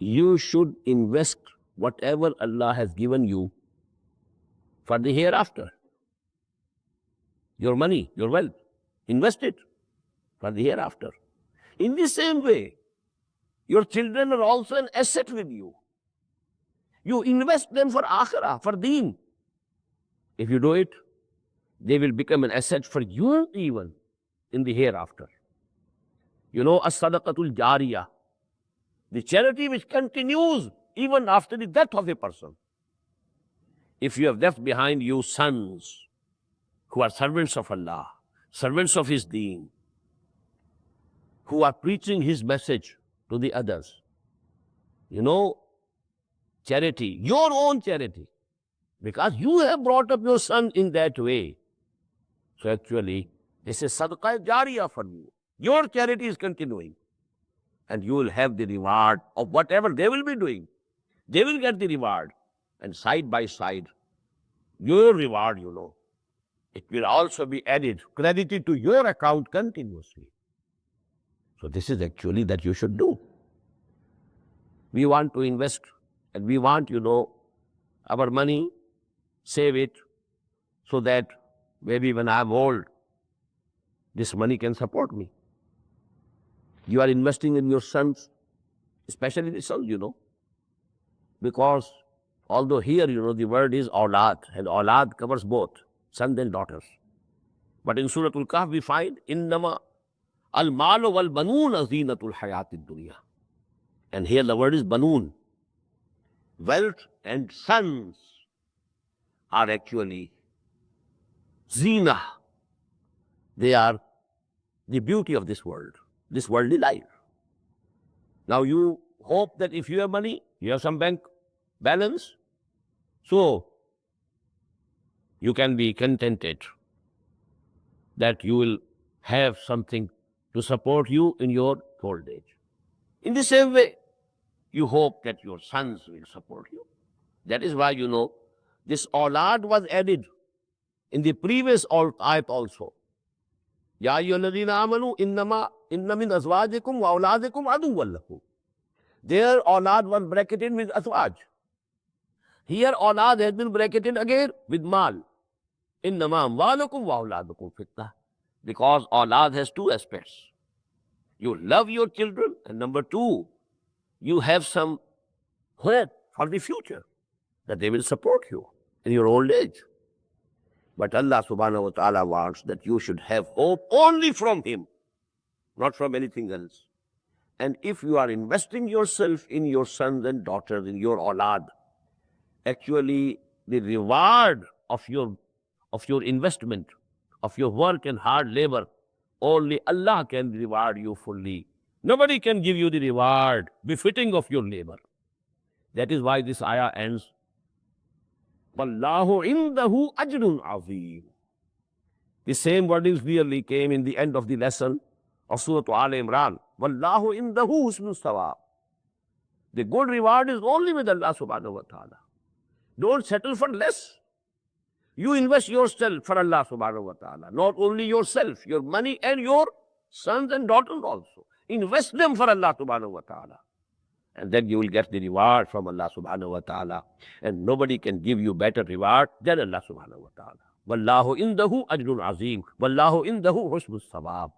you should invest whatever Allah has given you for the hereafter. Your money, your wealth, invest it for the hereafter. In the same way, your children are also an asset with you. You invest them for akhirah, for deen. If you do it, they will become an asset for you even in the hereafter. You know, as-sadaqatul jariyah, the charity which continues even after the death of a person. If you have left behind you sons who are servants of Allah, servants of His deen, who are preaching His message to the others, you know, charity, your own charity, because you have brought up your son in that way. So actually, this is sadaqah jariyah for you. Your charity is continuing. And you will have the reward of whatever they will be doing. They will get the reward. And side by side, your reward, you know, it will also be added, credited to your account continuously. So this is actually that you should do. We want to invest and we want, you know, our money, save it so that maybe when I'm old, this money can support me. You are investing in your sons, especially the sons, you know, because although here, you know, the word is awlad, and awlad covers both sons and daughters. But in Surah Al-Kahf, we find, innama al-malu wal-banoon zinatul hayatid dunya. And here the word is banoon. Wealth and sons are actually zina. They are the beauty of this world, this worldly life. Now you hope that if you have money, you have some bank balance, so you can be contented that you will have something to support you in your old age. In the same way, you hope that your sons will support you. That is why, you know, this awlad was added in the previous ayat also. Ya ayyuhalladhina amanu inna min azwajikum wa awladikum aduwwan lakum. There awlad was bracketed with azwaj. Here awlad has been bracketed again with mal. Innama amwalukum wa awladukum fitnah. Because awlad has two aspects. You love your children, and number two, you have some hope for the future, that they will support you in your old age. But Allah subhanahu wa ta'ala wants that you should have hope only from Him, not from anything else. And if you are investing yourself in your sons and daughters, in your awlad, actually the reward of your investment, of your work and hard labor, only Allah can reward you fully. Nobody can give you the reward befitting of your labor. That is why this ayah ends, Wallahu indahu ajrun azim. The same wording clearly came in the end of the lesson of Surah Al Imran. Wallahu indahu husnul thawab. The good reward is only with Allah subhanahu wa ta'ala. Don't settle for less. You invest yourself for Allah subhanahu wa ta'ala. Not only yourself, your money and your sons and daughters also. Invest them for Allah subhanahu wa ta'ala. And then you will get the reward from Allah subhanahu wa ta'ala. And nobody can give you better reward than Allah subhanahu wa ta'ala. Wallahu indahu ajrun azim. Wallahu indahu husnul thawab.